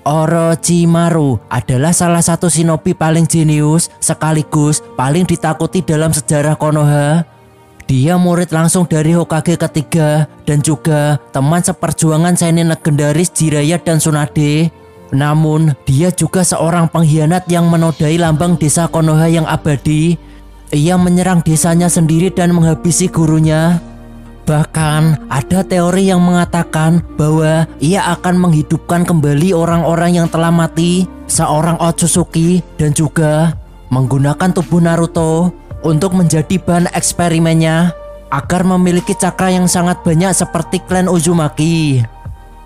Orochimaru adalah salah satu shinobi paling jenius sekaligus paling ditakuti dalam sejarah Konoha. Dia murid langsung dari Hokage ketiga dan juga teman seperjuangan senin legendaris Jiraiya dan Tsunade. Namun, dia juga seorang pengkhianat yang menodai lambang desa Konoha yang abadi. Ia menyerang desanya sendiri dan menghabisi gurunya. Bahkan ada teori yang mengatakan bahwa ia akan menghidupkan kembali orang-orang yang telah mati, seorang Otsutsuki, dan juga menggunakan tubuh Naruto untuk menjadi bahan eksperimennya agar memiliki cakra yang sangat banyak seperti klan Uzumaki.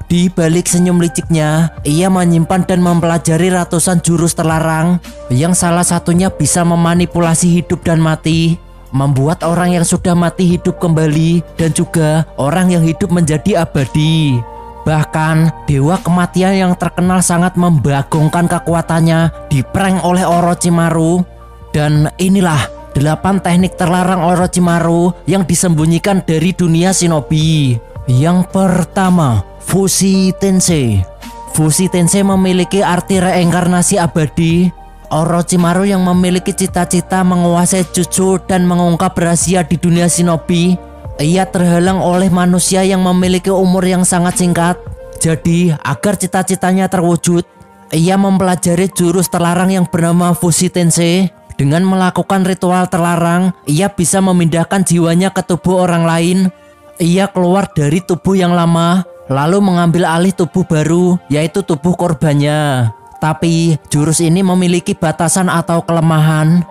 Di balik senyum liciknya, ia menyimpan dan mempelajari ratusan jurus terlarang yang salah satunya bisa memanipulasi hidup dan mati, membuat orang yang sudah mati hidup kembali dan juga orang yang hidup menjadi abadi. Bahkan dewa kematian yang terkenal sangat membagongkan kekuatannya diprank oleh Orochimaru. Dan inilah 8 teknik terlarang Orochimaru yang disembunyikan dari dunia shinobi. Yang pertama, Fushi Tensei. Fushi Tensei memiliki arti reinkarnasi abadi. Orochimaru yang memiliki cita-cita menguasai jutsu dan mengungkap rahasia di dunia shinobi. Ia terhalang oleh manusia yang memiliki umur yang sangat singkat. Jadi, agar cita-citanya terwujud, ia mempelajari jurus terlarang yang bernama Fushi Tensei. Dengan melakukan ritual terlarang, ia bisa memindahkan jiwanya ke tubuh orang lain. Ia keluar dari tubuh yang lama, lalu mengambil alih tubuh baru, yaitu tubuh korbannya. Tapi jurus ini memiliki batasan atau kelemahan.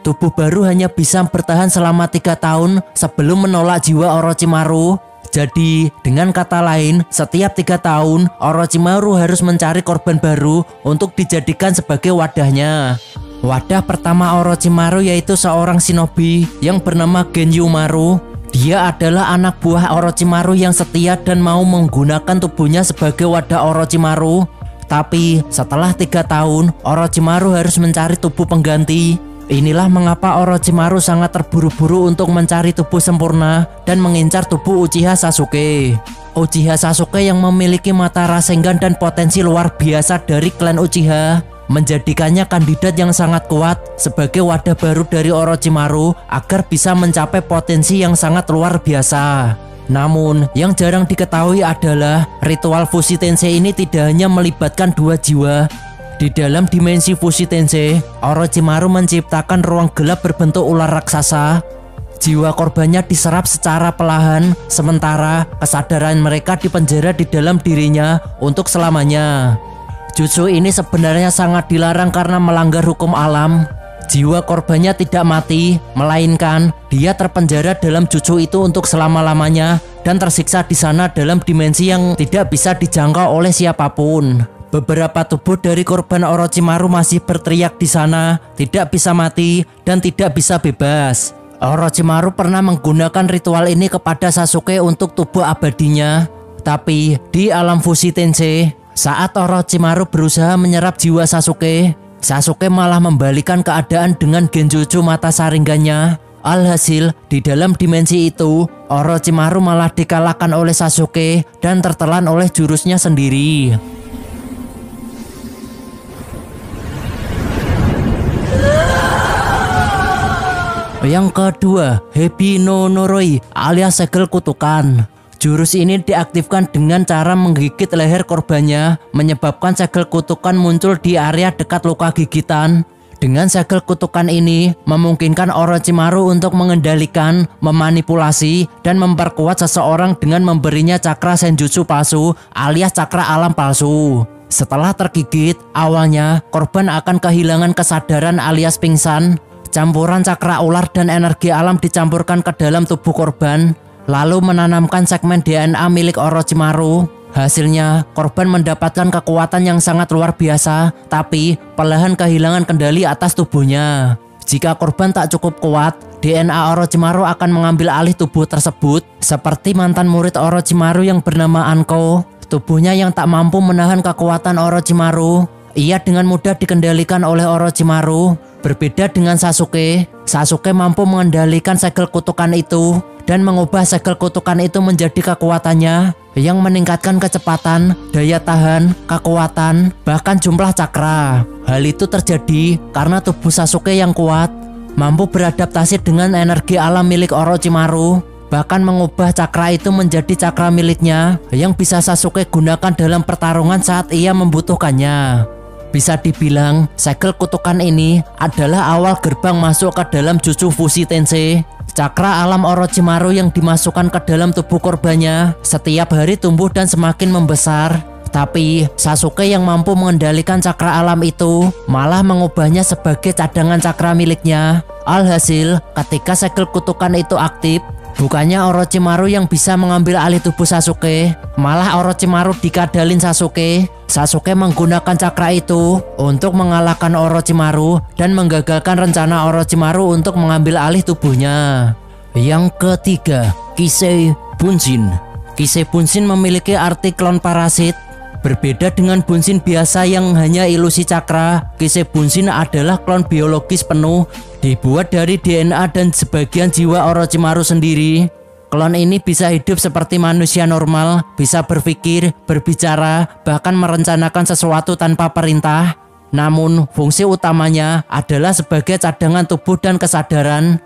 Tubuh baru hanya bisa bertahan selama 3 tahun sebelum menolak jiwa Orochimaru. Jadi dengan kata lain, setiap 3 tahun Orochimaru harus mencari korban baru untuk dijadikan sebagai wadahnya. Wadah pertama Orochimaru yaitu seorang shinobi yang bernama Genyumaru. Dia adalah anak buah Orochimaru yang setia dan mau menggunakan tubuhnya sebagai wadah Orochimaru. Tapi setelah 3 tahun, Orochimaru harus mencari tubuh pengganti. Inilah mengapa Orochimaru sangat terburu-buru untuk mencari tubuh sempurna dan mengincar tubuh Uchiha Sasuke. Uchiha Sasuke yang memiliki mata Rasengan dan potensi luar biasa dari klan Uchiha, menjadikannya kandidat yang sangat kuat sebagai wadah baru dari Orochimaru agar bisa mencapai potensi yang sangat luar biasa. Namun, yang jarang diketahui adalah ritual Fushi Tensei ini tidak hanya melibatkan 2 jiwa. Di dalam dimensi Fushi Tensei, Orochimaru menciptakan ruang gelap berbentuk ular raksasa. Jiwa korbannya diserap secara perlahan, sementara kesadaran mereka dipenjara di dalam dirinya untuk selamanya. Jutsu ini sebenarnya sangat dilarang karena melanggar hukum alam. Jiwa korbannya tidak mati, melainkan dia terpenjara dalam jutsu itu untuk selama-lamanya dan tersiksa di sana dalam dimensi yang tidak bisa dijangkau oleh siapapun. Beberapa tubuh dari korban Orochimaru masih berteriak di sana, tidak bisa mati dan tidak bisa bebas. Orochimaru pernah menggunakan ritual ini kepada Sasuke untuk tubuh abadinya. Tapi di alam Fushi Tensei, saat Orochimaru berusaha menyerap jiwa Sasuke, Sasuke malah membalikan keadaan dengan genjutsu mata saringannya. Alhasil, di dalam dimensi itu, Orochimaru malah dikalahkan oleh Sasuke dan tertelan oleh jurusnya sendiri. Yang kedua, Hebi no Noroi alias segel kutukan. Jurus ini diaktifkan dengan cara menggigit leher korbannya, menyebabkan segel kutukan muncul di area dekat luka gigitan. Dengan segel kutukan ini, memungkinkan Orochimaru untuk mengendalikan, memanipulasi, dan memperkuat seseorang dengan memberinya cakra senjutsu palsu alias cakra alam palsu. Setelah tergigit, awalnya korban akan kehilangan kesadaran alias pingsan. Campuran cakra ular dan energi alam dicampurkan ke dalam tubuh korban, lalu menanamkan segmen DNA milik Orochimaru. Hasilnya, korban mendapatkan kekuatan yang sangat luar biasa, tapi perlahan kehilangan kendali atas tubuhnya. Jika korban tak cukup kuat, DNA Orochimaru akan mengambil alih tubuh tersebut, seperti mantan murid Orochimaru yang bernama Anko. Tubuhnya yang tak mampu menahan kekuatan Orochimaru, ia dengan mudah dikendalikan oleh Orochimaru. Berbeda dengan Sasuke, Sasuke mampu mengendalikan segel kutukan itu dan mengubah segel kutukan itu menjadi kekuatannya yang meningkatkan kecepatan, daya tahan, kekuatan, bahkan jumlah cakra. Hal itu terjadi karena tubuh Sasuke yang kuat mampu beradaptasi dengan energi alam milik Orochimaru, bahkan mengubah cakra itu menjadi cakra miliknya yang bisa Sasuke gunakan dalam pertarungan saat ia membutuhkannya. Bisa dibilang, segel kutukan ini adalah awal gerbang masuk ke dalam Jutsu Fushi Tensei. Cakra alam Orochimaru yang dimasukkan ke dalam tubuh korbannya setiap hari tumbuh dan semakin membesar. Tapi Sasuke yang mampu mengendalikan cakra alam itu malah mengubahnya sebagai cadangan cakra miliknya. Alhasil, ketika segel kutukan itu aktif, bukannya Orochimaru yang bisa mengambil alih tubuh Sasuke, malah Orochimaru dikadalin Sasuke. Sasuke menggunakan cakra itu untuk mengalahkan Orochimaru dan menggagalkan rencana Orochimaru untuk mengambil alih tubuhnya. Yang ketiga, Kisei Bunshin. Kisei Bunshin memiliki arti klon parasit. Berbeda dengan Bunshin biasa yang hanya ilusi cakra, Kisei Bunshin adalah klon biologis penuh, dibuat dari DNA dan sebagian jiwa Orochimaru sendiri. Klon ini bisa hidup seperti manusia normal, bisa berpikir, berbicara, bahkan merencanakan sesuatu tanpa perintah. Namun, fungsi utamanya adalah sebagai cadangan tubuh dan kesadaran.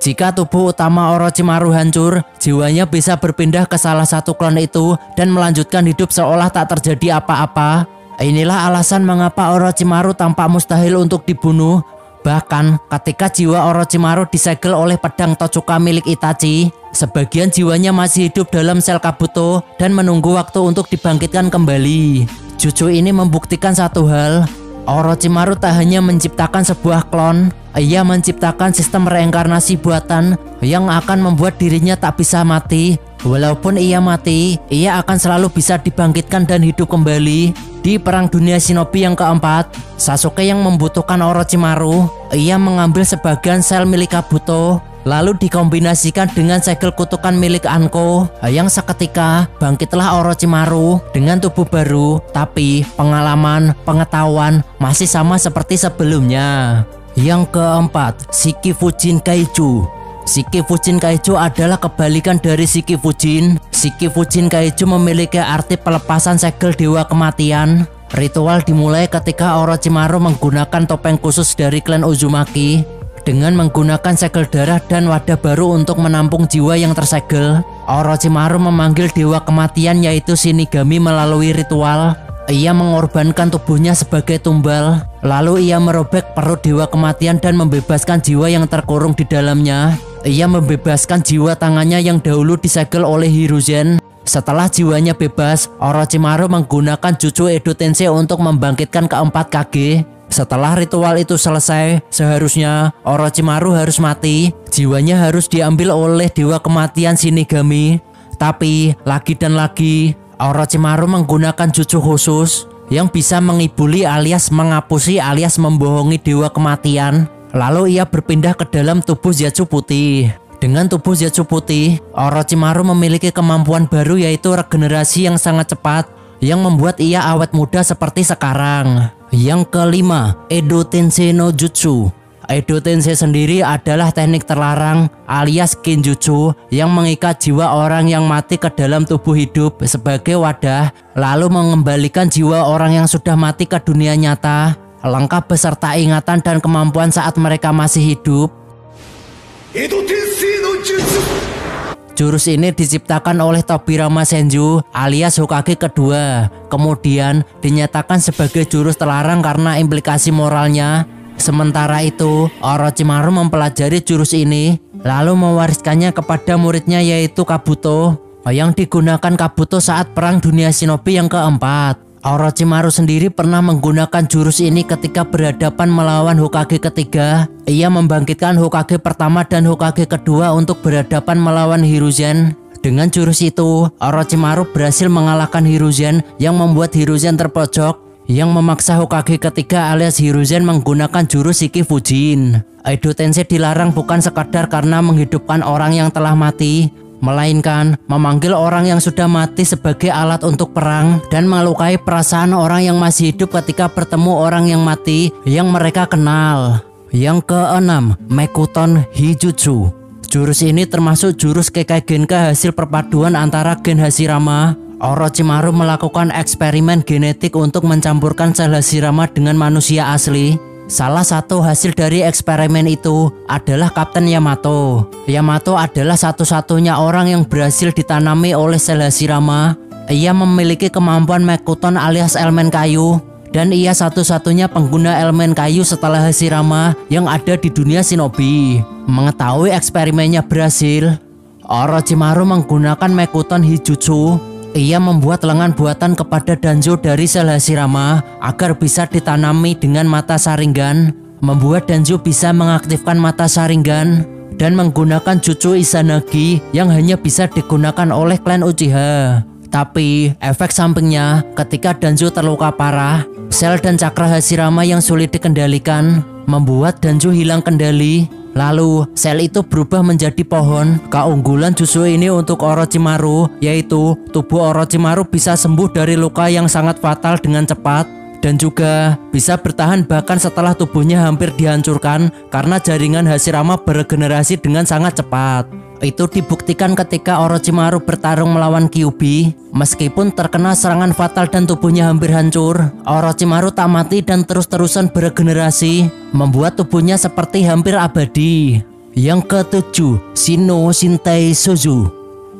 Jika tubuh utama Orochimaru hancur, jiwanya bisa berpindah ke salah satu klon itu dan melanjutkan hidup seolah tak terjadi apa-apa. Inilah alasan mengapa Orochimaru tampak mustahil untuk dibunuh. Bahkan ketika jiwa Orochimaru disegel oleh pedang Totsuka milik Itachi, sebagian jiwanya masih hidup dalam sel Kabuto dan menunggu waktu untuk dibangkitkan kembali. Jutsu ini membuktikan satu hal, Orochimaru tak hanya menciptakan sebuah klon, ia menciptakan sistem reinkarnasi buatan yang akan membuat dirinya tak bisa mati. Walaupun ia mati, ia akan selalu bisa dibangkitkan dan hidup kembali. Di Perang Dunia Shinobi yang keempat, Sasuke yang membutuhkan Orochimaru, ia mengambil sebagian sel milik Kabuto, lalu dikombinasikan dengan segel kutukan milik Anko, yang seketika bangkitlah Orochimaru dengan tubuh baru, tapi pengalaman, pengetahuan masih sama seperti sebelumnya. Yang keempat, Shiki Fujin Kaiju. Shiki Fujin Kaiju adalah kebalikan dari Shiki Fujin. Shiki Fujin Kaiju memiliki arti pelepasan segel dewa kematian. Ritual dimulai ketika Orochimaru menggunakan topeng khusus dari klan Uzumaki dengan menggunakan segel darah dan wadah baru untuk menampung jiwa yang tersegel. Orochimaru memanggil dewa kematian yaitu Shinigami melalui ritual. Ia mengorbankan tubuhnya sebagai tumbal, lalu ia merobek perut dewa kematian dan membebaskan jiwa yang terkurung di dalamnya. Ia membebaskan jiwa tangannya yang dahulu disegel oleh Hiruzen. Setelah jiwanya bebas, Orochimaru menggunakan Jutsu Edo Tensei untuk membangkitkan keempat Kage. Setelah ritual itu selesai, seharusnya Orochimaru harus mati. Jiwanya harus diambil oleh dewa kematian Shinigami. Tapi, lagi dan lagi, Orochimaru menggunakan jutsu khusus yang bisa mengibuli alias menghapusi alias membohongi dewa kematian. Lalu ia berpindah ke dalam tubuh Zetsu putih. Dengan tubuh Zetsu putih, Orochimaru memiliki kemampuan baru yaitu regenerasi yang sangat cepat yang membuat ia awet muda seperti sekarang. Yang kelima, Edo Tensei no Jutsu. Edo Tensei sendiri adalah teknik terlarang alias genjutsu yang mengikat jiwa orang yang mati ke dalam tubuh hidup sebagai wadah, lalu mengembalikan jiwa orang yang sudah mati ke dunia nyata, lengkap beserta ingatan dan kemampuan saat mereka masih hidup. Edo Tensei no Jutsu. Jurus ini diciptakan oleh Tobirama Senju alias Hokage kedua, kemudian dinyatakan sebagai jurus terlarang karena implikasi moralnya. Sementara itu, Orochimaru mempelajari jurus ini, lalu mewariskannya kepada muridnya yaitu Kabuto, yang digunakan Kabuto saat Perang Dunia Shinobi yang keempat. Orochimaru sendiri pernah menggunakan jurus ini ketika berhadapan melawan Hokage ketiga. Ia membangkitkan Hokage pertama dan Hokage kedua untuk berhadapan melawan Hiruzen. Dengan jurus itu, Orochimaru berhasil mengalahkan Hiruzen yang membuat Hiruzen terpojok, yang memaksa Hokage ketiga alias Hiruzen menggunakan jurus Shiki Fujin. Edo Tensei dilarang bukan sekadar karena menghidupkan orang yang telah mati, melainkan memanggil orang yang sudah mati sebagai alat untuk perang dan melukai perasaan orang yang masih hidup ketika bertemu orang yang mati yang mereka kenal. Yang keenam, Mekuton Hijutsu. Jurus ini termasuk jurus Kekai Genka hasil perpaduan antara gen Hashirama. Orochimaru melakukan eksperimen genetik untuk mencampurkan sel Hashirama dengan manusia asli. Salah satu hasil dari eksperimen itu adalah Kapten Yamato. Yamato adalah satu-satunya orang yang berhasil ditanami oleh sel Hashirama. Ia memiliki kemampuan Mekuton alias elemen kayu, dan ia satu-satunya pengguna elemen kayu setelah Hashirama yang ada di dunia shinobi. Mengetahui eksperimennya berhasil, Orochimaru menggunakan Mekuton Hijutsu. Ia membuat lengan buatan kepada Danzo dari sel Hashirama agar bisa ditanami dengan mata Sharingan, membuat Danzo bisa mengaktifkan mata Sharingan dan menggunakan jutsu Izanagi yang hanya bisa digunakan oleh klan Uchiha. Tapi efek sampingnya ketika Danzo terluka parah, sel dan cakra Hashirama yang sulit dikendalikan membuat Danzo hilang kendali. Lalu sel itu berubah menjadi pohon. Keunggulan jutsu ini untuk Orochimaru yaitu tubuh Orochimaru bisa sembuh dari luka yang sangat fatal dengan cepat, dan juga bisa bertahan bahkan setelah tubuhnya hampir dihancurkan karena jaringan Hashirama beregenerasi dengan sangat cepat. Itu dibuktikan ketika Orochimaru bertarung melawan Kyuubi. Meskipun terkena serangan fatal dan tubuhnya hampir hancur, Orochimaru tak mati dan terus-terusan beregenerasi, membuat tubuhnya seperti hampir abadi. Yang ketujuh, Shino Shintai Sozu.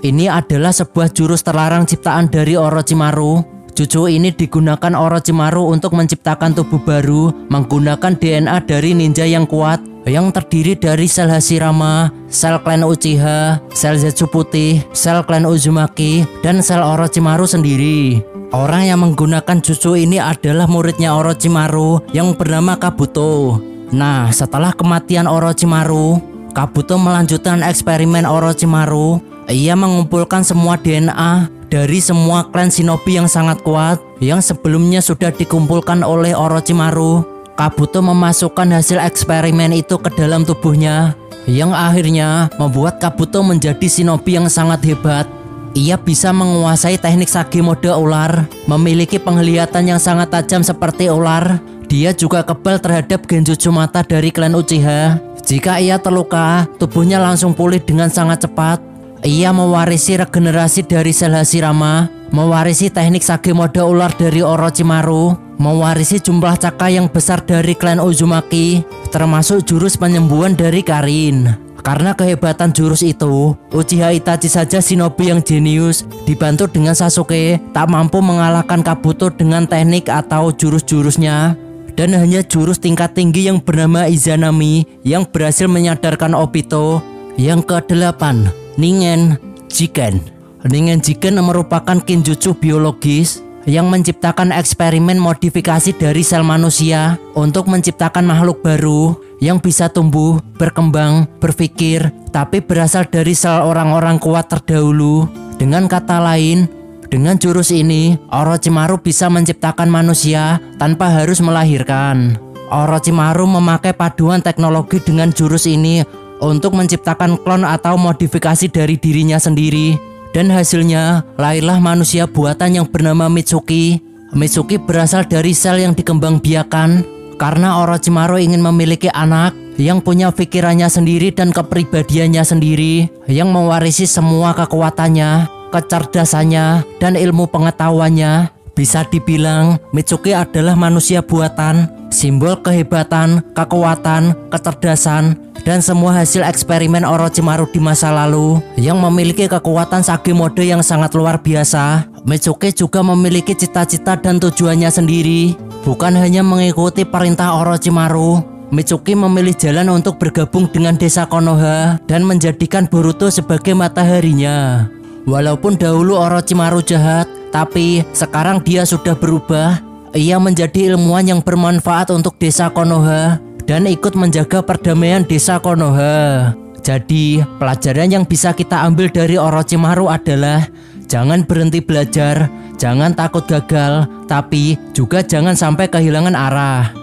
Ini adalah sebuah jurus terlarang ciptaan dari Orochimaru. Jutsu ini digunakan Orochimaru untuk menciptakan tubuh baru menggunakan DNA dari ninja yang kuat yang terdiri dari sel Hashirama, sel klan Uchiha, sel Zetsu putih, sel klan Uzumaki, dan sel Orochimaru sendiri. Orang yang menggunakan jutsu ini adalah muridnya Orochimaru yang bernama Kabuto. Nah, setelah kematian Orochimaru, Kabuto melanjutkan eksperimen Orochimaru. Ia mengumpulkan semua DNA dari semua klan shinobi yang sangat kuat yang sebelumnya sudah dikumpulkan oleh Orochimaru. Kabuto memasukkan hasil eksperimen itu ke dalam tubuhnya, yang akhirnya membuat Kabuto menjadi shinobi yang sangat hebat. Ia bisa menguasai teknik Sage mode ular, memiliki penglihatan yang sangat tajam seperti ular. Dia juga kebal terhadap genjutsu mata dari klan Uchiha. Jika ia terluka, tubuhnya langsung pulih dengan sangat cepat. Ia mewarisi regenerasi dari sel Hashirama, mewarisi teknik Sage mode ular dari Orochimaru, mewarisi jumlah cakra yang besar dari klan Uzumaki, termasuk jurus penyembuhan dari Karin. Karena kehebatan jurus itu, Uchiha Itachi saja shinobi yang jenius, dibantu dengan Sasuke, tak mampu mengalahkan Kabuto dengan teknik atau jurus-jurusnya. Dan hanya jurus tingkat tinggi yang bernama Izanami yang berhasil menyadarkan Obito. Yang kedelapan, Ningen Jiken. Ningen Jiken merupakan kinjutsu biologis yang menciptakan eksperimen modifikasi dari sel manusia untuk menciptakan makhluk baru yang bisa tumbuh, berkembang, berpikir, tapi berasal dari sel orang-orang kuat terdahulu. Dengan kata lain, dengan jurus ini, Orochimaru bisa menciptakan manusia tanpa harus melahirkan. Orochimaru memakai paduan teknologi dengan jurus ini untuk menciptakan klon atau modifikasi dari dirinya sendiri. Dan hasilnya, lahirlah manusia buatan yang bernama Mitsuki. Mitsuki berasal dari sel yang dikembangbiakan karena Orochimaru ingin memiliki anak yang punya pikirannya sendiri dan kepribadiannya sendiri, yang mewarisi semua kekuatannya, kecerdasannya, dan ilmu pengetahuannya. Bisa dibilang, Mitsuki adalah manusia buatan, simbol kehebatan, kekuatan, kecerdasan, dan semua hasil eksperimen Orochimaru di masa lalu yang memiliki kekuatan Sage mode yang sangat luar biasa. Mitsuki juga memiliki cita-cita dan tujuannya sendiri, bukan hanya mengikuti perintah Orochimaru. Mitsuki memilih jalan untuk bergabung dengan desa Konoha dan menjadikan Boruto sebagai mataharinya. Walaupun dahulu Orochimaru jahat, tapi sekarang dia sudah berubah. Ia menjadi ilmuwan yang bermanfaat untuk desa Konoha dan ikut menjaga perdamaian desa Konoha. Jadi, pelajaran yang bisa kita ambil dari Orochimaru adalah jangan berhenti belajar, jangan takut gagal, tapi juga jangan sampai kehilangan arah.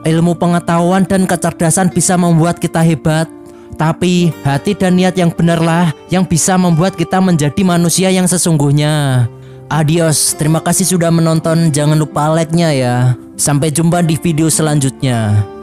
Ilmu pengetahuan dan kecerdasan bisa membuat kita hebat, tapi hati dan niat yang benarlah yang bisa membuat kita menjadi manusia yang sesungguhnya. Adios, terima kasih sudah menonton, jangan lupa like-nya ya. Sampai jumpa di video selanjutnya.